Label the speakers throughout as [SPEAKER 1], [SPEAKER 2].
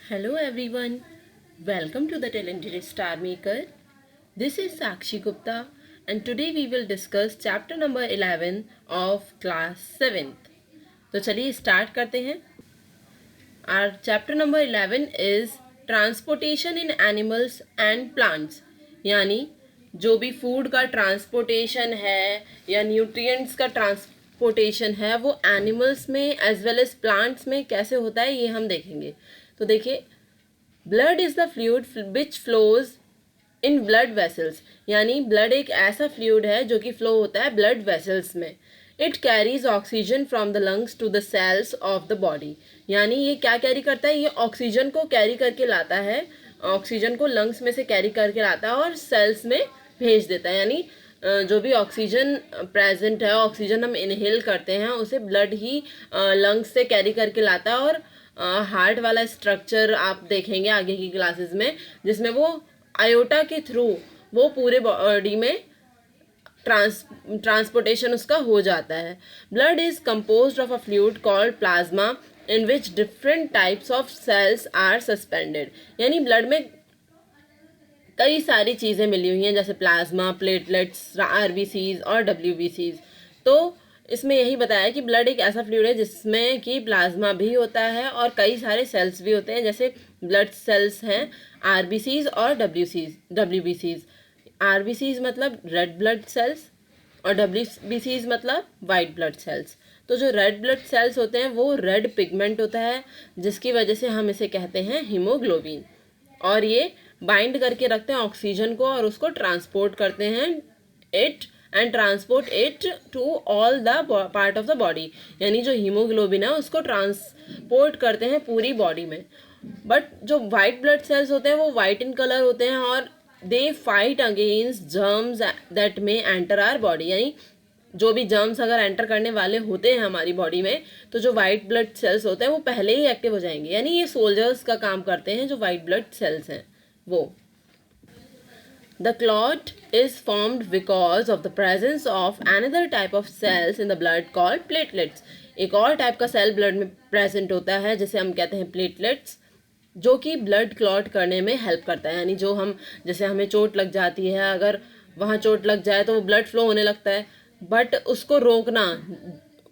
[SPEAKER 1] Hello everyone, welcome to the Talented Star Maker. This is Sakshi Gupta and today we will discuss chapter number 11 of class 7th. तो चलिए start करते हैं. Our chapter number 11 is transportation in animals and plants. यानी जो भी food का transportation है या न्यूट्रिएंट्स का ट्रांसपोर्टेशन है वो एनिमल्स में एज वेल एज प्लांट्स में कैसे होता है ये हम देखेंगे. तो देखिए, blood is the fluid which flows in blood vessels. यानी ब्लड एक ऐसा फ्लूइड है जो कि फ्लो होता है ब्लड वेसल्स में. It carries oxygen from the lungs to the cells of the body. यानी ये क्या कैरी करता है, ये ऑक्सीजन को कैरी करके लाता है, ऑक्सीजन को लंग्स में से कैरी करके लाता है और सेल्स में भेज देता है. यानी जो भी ऑक्सीजन प्रेजेंट है, ऑक्सीजन हम इनहेल करते हैं, उसे ब्लड ही लंग्स से कैरी करके लाता है. और हार्ट वाला स्ट्रक्चर आप देखेंगे आगे की क्लासेस में, जिसमें वो आयोटा के थ्रू वो पूरे बॉडी में ट्रांसपोर्टेशन उसका हो जाता है. Blood is composed of a fluid called plasma in which different types of cells are suspended. यानी ब्लड में कई सारी चीज़ें मिली हुई हैं, जैसे प्लाज्मा, प्लेटलेट्स, आरबीसीज और डब्ल्यूबीसीज. तो इसमें यही बताया कि ब्लड एक ऐसा फ्लूइड है जिसमें कि प्लाज्मा भी होता है और कई सारे सेल्स भी होते हैं, जैसे ब्लड सेल्स हैं, आरबीसीज और डब्ल्यूबीसीज. आरबीसीज मतलब रेड ब्लड सेल्स और डब्ल्यूबीसीज मतलब वाइट ब्लड सेल्स. तो जो रेड ब्लड सेल्स होते हैं वो रेड पिगमेंट होता है, जिसकी वजह से हम इसे कहते हैं हीमोग्लोबिन. और ये बाइंड करके रखते हैं ऑक्सीजन को और उसको ट्रांसपोर्ट करते हैं it and transport it to all the part of the body. यानी जो हीमोग्लोबिन है उसको ट्रांसपोर्ट करते हैं पूरी बॉडी में. बट जो वाइट ब्लड सेल्स होते हैं वो वाइट इन कलर होते हैं और they fight against germs that may enter our body. यानी जो भी जर्म्स अगर एंटर करने वाले होते हैं हमारी बॉडी में, तो जो वाइट ब्लड सेल्स होते हैं वो पहले ही एक्टिव हो जाएंगे. यानी ये सोल्जर्स का काम करते हैं जो वाइट ब्लड सेल्स हैं वो. The clot is formed because of the presence of another type of cells in the blood called platelets. एक और टाइप का सेल ब्लड में प्रेजेंट होता है जिसे हम कहते हैं प्लेटलेट्स, जो कि ब्लड क्लॉट करने में हेल्प करता है. यानी जो हम, जैसे हमें चोट लग जाती है, अगर वहाँ चोट लग जाए तो वो ब्लड फ्लो होने लगता है, बट उसको रोकना,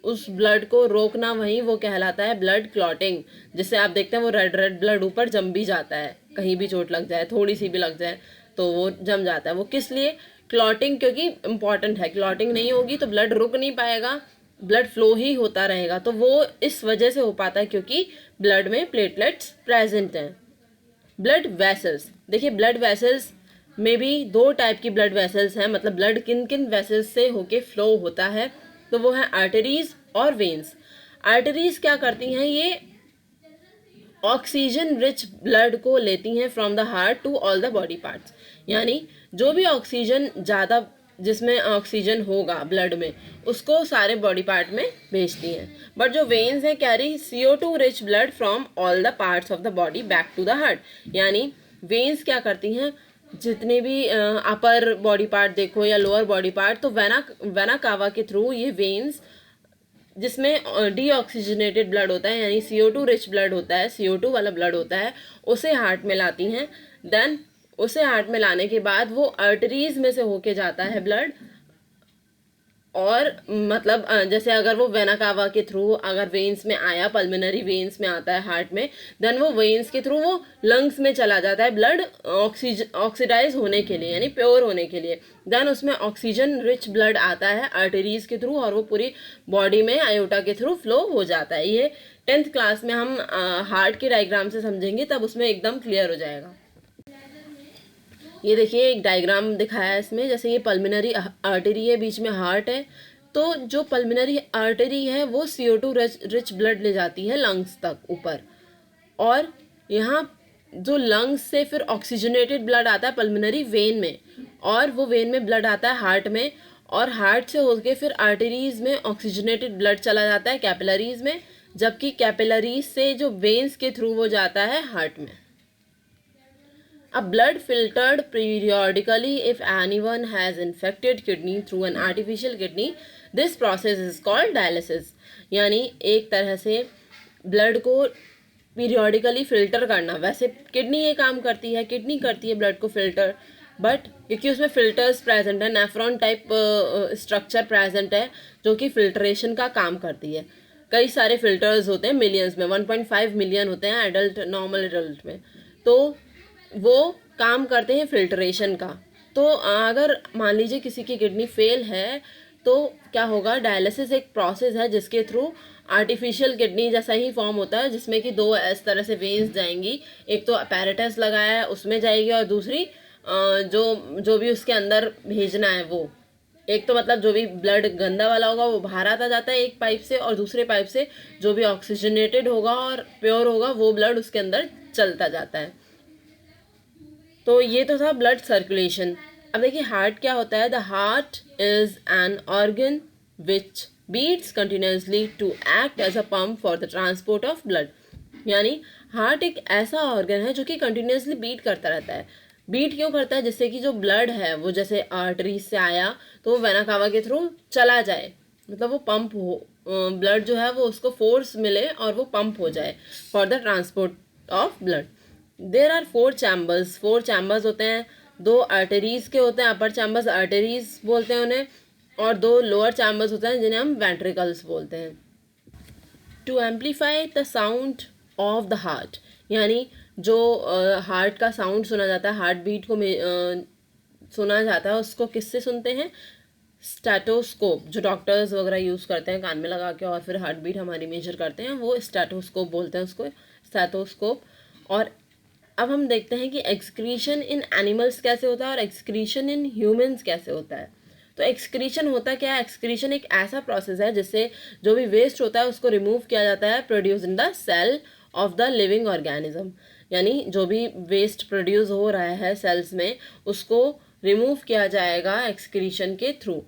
[SPEAKER 1] उस ब्लड को रोकना, वहीं वो कहलाता है ब्लड क्लॉटिंग. जिससे आप देखते हैं वो रेड रेड ब्लड ऊपर जम भी जाता है, कहीं भी चोट लग जाए, थोड़ी सी भी लग जाए तो वो जम जाता है. वो किस लिए? क्लॉटिंग, क्योंकि इम्पॉर्टेंट है. क्लॉटिंग नहीं होगी तो ब्लड रुक नहीं पाएगा, ब्लड फ्लो ही होता रहेगा. तो वो इस वजह से हो पाता है क्योंकि ब्लड में प्लेटलेट्स प्रेजेंट हैं. ब्लड वेसल्स, देखिए ब्लड वेसल्स में भी दो टाइप की ब्लड वेसल्स हैं. मतलब ब्लड किन किन वेसल्स से होके फ्लो होता है, तो वो हैं आर्टरीज और वेन्स. आर्टरीज क्या करती हैं, ये ऑक्सीजन रिच ब्लड को लेती हैं from the heart to all the body parts. यानी जो भी ऑक्सीजन ज़्यादा, जिसमें ऑक्सीजन होगा ब्लड में, उसको सारे बॉडी पार्ट में भेजती हैं. बट जो वेन्स हैं carry CO2 rich blood from all the parts of the body back to the heart. यानी वेन्स क्या करती हैं, जितने भी अपर बॉडी पार्ट देखो या लोअर बॉडी पार्ट, तो वेना कावा के थ्रू ये वेन्स, जिसमें डीऑक्सीजनेटेड ब्लड होता है, यानी CO2 रिच ब्लड होता है, CO2 वाला ब्लड होता है, उसे हार्ट में लाती हैं. देन उसे हार्ट में लाने के बाद वो आर्टरीज में से होके जाता है ब्लड. और मतलब जैसे अगर वो वेना कावा के थ्रू अगर वेन्स में आया, पल्मोनरी वेन्स में आता है हार्ट में, देन वो वेन्स के थ्रू वो लंग्स में चला जाता है ब्लड ऑक्सीडाइज होने के लिए, यानी प्योर होने के लिए. देन उसमें ऑक्सीजन रिच ब्लड आता है आर्टरीज के थ्रू और वो पूरी बॉडी में आयोटा के थ्रू फ्लो हो जाता है. ये 10th क्लास में हम हार्ट के डायग्राम से समझेंगे, तब उसमें एकदम क्लियर हो जाएगा. ये देखिए एक डायग्राम दिखाया है इसमें, जैसे ये पल्मोनरी आर्टरी है, बीच में हार्ट है. तो जो पल्मोनरी आर्टरी है वो CO2 रिच ब्लड ले जाती है लंग्स तक ऊपर, और यहाँ जो लंग्स से फिर ऑक्सीजनेटेड ब्लड आता है पल्मोनरी वेन में, और वो वेन में ब्लड आता है हार्ट में, और हार्ट से होकर फिर आर्टरीज में ऑक्सीजनेटेड ब्लड चला जाता है कैपिलरीज में, जबकि कैपिलरीज से जो वेन्स के थ्रू वो जाता है हार्ट में. A blood filtered periodically if anyone has infected kidney through an artificial kidney. This process is called dialysis. यानी एक तरह से ब्लड को पीरियोडिकली फिल्टर करना। वैसे किडनी ये काम करती है, किडनी करती है ब्लड को फिल्टर, बट क्योंकि उसमें फिल्टर्स प्रेजेंट है, नेफ्रॉन टाइप स्ट्रक्चर प्रेजेंट है जो कि फिल्ट्रेशन का काम करती है। कई सारे फिल्टर्स होते हैं, मिलियंस में, 1.5 मिलियन होते हैं एडल्ट, नॉर्मल एडल्ट में, तो वो काम करते हैं फिल्ट्रेशन का। तो अगर मान लीजिए किसी की किडनी फेल है तो क्या होगा, डायलिसिस एक प्रोसेस है जिसके थ्रू आर्टिफिशियल किडनी जैसा ही फॉर्म होता है, जिसमें कि दो इस तरह से वेन्स जाएंगी, एक तो अपैरेटस लगाया है उसमें जाएगी, और दूसरी जो जो भी उसके अंदर भेजना है वो, एक तो मतलब जो भी ब्लड गंदा वाला होगा वो बाहर आता जाता है एक पाइप से, और दूसरे पाइप से जो भी ऑक्सीजनेटेड होगा और प्योर होगा वो ब्लड उसके अंदर चलता जाता है। तो ये तो था ब्लड सर्कुलेशन। अब देखिए हार्ट क्या होता है। The heart is an organ which beats continuously to act as a pump for the transport of blood. यानी हार्ट एक ऐसा ऑर्गन है जो कि कंटिन्यूसली बीट करता रहता है। बीट क्यों करता है? जिससे कि जो ब्लड है वो जैसे आर्टरीज से आया तो वो वेना कावा के थ्रू चला जाए, मतलब वो पंप हो, ब्लड जो है वो उसको फोर्स मिले और वो पंप हो जाए for the transport of blood. There are 4 chambers, 4 chambers होते हैं। 2 आर्टरीज के होते हैं, अपर चैम्बर्स आर्टरीज बोलते हैं उन्हें, और 2 लोअर चैम्बर्स होते हैं जिन्हें हम वेंट्रिकल्स बोलते हैं। To amplify the sound of the heart, यानी जो हार्ट का साउंड सुना जाता है, हार्ट बीट को सुना जाता है, उसको किससे सुनते हैं? स्टैटोस्कोप, जो डॉक्टर्स वगैरह यूज़ करते हैं कान में लगा के और फिर हार्ट बीट हमारी मेजर करते हैं, वो स्टैटोस्कोप बोलते हैं उसको, स्टैटोस्कोप। और अब हम देखते हैं कि एक्सक्रीशन इन एनिमल्स कैसे होता है और एक्सक्रीशन इन ह्यूमंस कैसे होता है। तो एक्सक्रीशन होता क्या है? एक्सक्रीशन एक ऐसा प्रोसेस है जिससे जो भी वेस्ट होता है उसको रिमूव किया जाता है, produce in the cell of the living organism. यानी जो भी वेस्ट प्रोड्यूस हो रहा है सेल्स में उसको रिमूव किया जाएगा एक्सक्रीशन के through.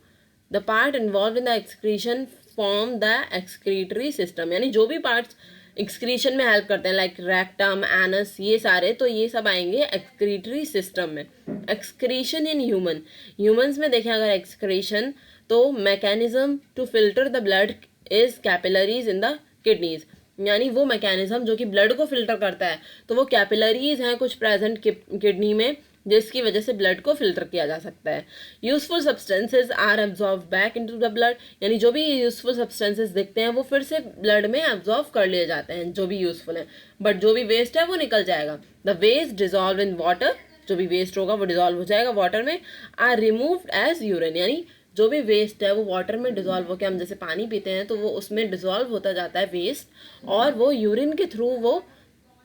[SPEAKER 1] The part involve in the excretion form the excretory system, यानी जो भी पार्ट्स एक्सक्रीशन में हेल्प करते हैं लाइक रेक्टम, एनस, ये सारे, तो ये सब आएंगे एक्सक्रीटरी सिस्टम में। एक्सक्रीशन इन ह्यूमंस में देखें अगर एक्सक्रीशन, तो mechanism to filter the blood is capillaries in the kidneys, यानी वो मैकेनिज्म जो कि ब्लड को फिल्टर करता है, तो वो कैपिलरीज हैं कुछ प्रेजेंट किडनी में जिसकी वजह से ब्लड को फिल्टर किया जा सकता है। Useful substances are absorb back into the blood, यानी जो भी यूजफुल सब्सटेंसेज दिखते हैं वो फिर से ब्लड में एब्जॉर्ब कर लिए जाते हैं जो भी यूजफुल हैं, बट जो भी वेस्ट है वो निकल जाएगा। The waste dissolve in water, जो भी वेस्ट होगा वो डिजॉल्व हो जाएगा वाटर में। आर रिमूव्ड एज यूरिन, यानी जो भी वेस्ट है वो वाटर में डिजॉल्व होकर, हम जैसे पानी पीते हैं तो वो उसमें डिजॉल्व होता जाता है वेस्ट, और वो यूरिन के थ्रू वो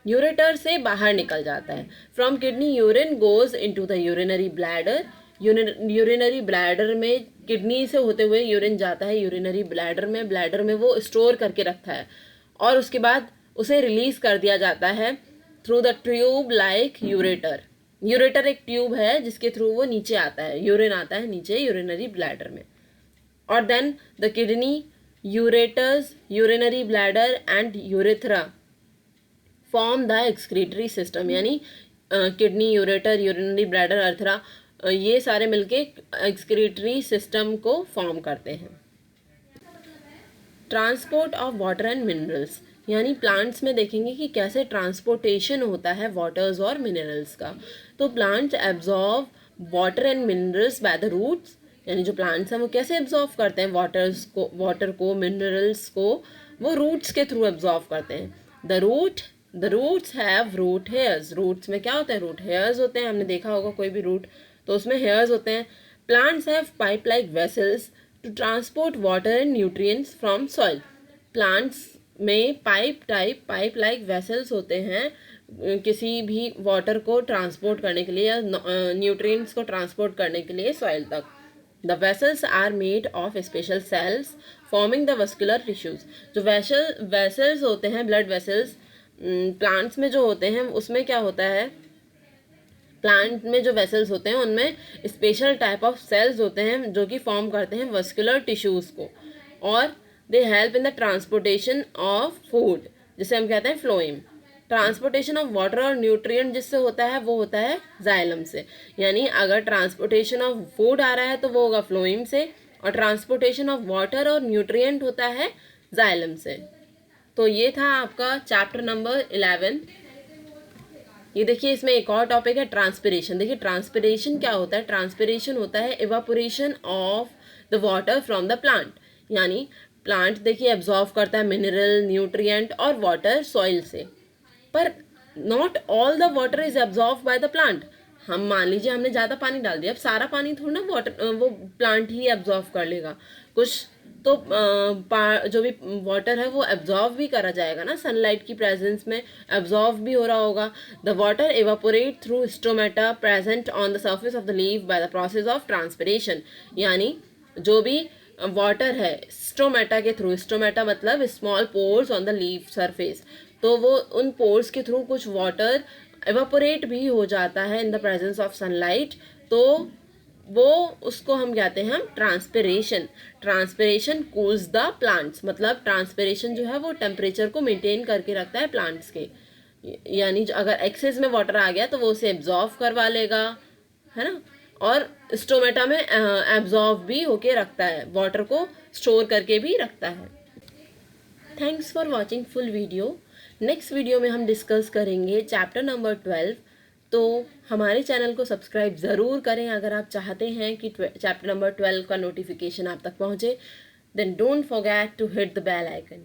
[SPEAKER 1] यूरेटर से बाहर निकल जाता है। From kidney urine goes into the urinary bladder, urinary bladder में किडनी से होते हुए यूरिन जाता है यूरिनरी ब्लैडर में, ब्लैडर में वो स्टोर करके रखता है और उसके बाद उसे रिलीज कर दिया जाता है through the tube like ureter. Ureter एक ट्यूब है जिसके थ्रू वो नीचे आता है, यूरिन आता है नीचे यूरिनरी ब्लैडर में। और then the kidney, ureters, urinary bladder and urethra form the excretory system, यानी kidney, ureter, urinary bladder, urethra, ये सारे मिलके एक्सक्रीटरी सिस्टम को फॉर्म करते हैं। Transport of water and minerals, यानी प्लांट्स में देखेंगे कि कैसे ट्रांसपोर्टेशन होता है वाटर्स और मिनरल्स का। तो plants absorb water and minerals by the roots, यानी जो प्लांट्स हैं वो कैसे एब्जॉर्व करते हैं वाटर को, मिनरल्स को, वो रूट्स के थ्रू एब्जॉर्व करते हैं। The roots have root hairs, roots में क्या होता है? रूट हेयर्स होते हैं, हमने देखा होगा कोई भी रूट तो उसमें हेयर्स होते हैं। Plants have pipe like vessels to transport water and nutrients from soil, plants में पाइप लाइक वेसल्स होते हैं किसी भी वाटर को ट्रांसपोर्ट करने के लिए या न्यूट्रिएंट्स को ट्रांसपोर्ट करने के लिए सॉइल तक। The vessels are made of special cells forming the vascular tissues, जो वेसल्स होते हैं, ब्लड वेसल्स प्लांट्स में जो होते हैं उसमें क्या होता है, प्लांट में जो वेसल्स होते हैं उनमें स्पेशल टाइप ऑफ सेल्स होते हैं जो कि फॉर्म करते हैं वस्कुलर टिश्यूज़ को, और they help in the transportation of food, जिसे हम कहते हैं फ्लोएम। ट्रांसपोर्टेशन ऑफ वाटर और न्यूट्रिएंट जिससे होता है वो होता है जाइलम से, यानी अगर ट्रांसपोर्टेशन ऑफ फूड आ रहा है तो वो होगा फ्लोएम से, और ट्रांसपोर्टेशन ऑफ वाटर और न्यूट्रिएंट होता है जाइलम से। तो ये था आपका चैप्टर नंबर 11। ये देखिए इसमें एक और टॉपिक है ट्रांसपिरेशन। देखिए ट्रांसपिरेशन क्या होता है? ट्रांसपिरेशन होता है evaporation of the water from the plant. यानी प्लांट देखिए एब्जॉर्व करता है मिनरल, न्यूट्रिएंट और वाटर सॉइल से, पर not all the water is absorb by the plant. हम मान लीजिए हमने ज़्यादा पानी डाल दिया, अब सारा पानी थोड़ा ना वो प्लांट ही एब्जॉर्व कर लेगा, कुछ तो जो भी वाटर है वो एब्जॉर्व भी करा जाएगा ना, सनलाइट की प्रेजेंस में एब्जॉर्व भी हो रहा होगा। The water evaporate through stomata present on the surface of the leaf by the process of transpiration. यानी जो भी वाटर है स्टोमेटा के थ्रू, स्टोमेटा मतलब small pores on the leaf surface, तो वो उन पोर्स के थ्रू कुछ वाटर एवापोरेट भी हो जाता है in the presence of sunlight, तो वो उसको हम कहते हैं हम transpiration. Transpiration cools the plants, मतलब ट्रांसपिरेशन जो है वो टेम्परेचर को मेंटेन करके रखता है प्लांट्स के। यानी अगर एक्सेस में वाटर आ गया तो वो उसे एब्जॉर्व करवा लेगा, है ना, और स्टोमेटा में एब्जॉर्व भी होके रखता है, वाटर को स्टोर करके भी रखता है। Thanks for watching full video. Next video में हम डिस्कस करेंगे चैप्टर नंबर 12। तो हमारे चैनल को सब्सक्राइब ज़रूर करें अगर आप चाहते हैं कि चैप्टर नंबर 12 का नोटिफिकेशन आप तक पहुँचे। Then don't forget to hit the bell icon.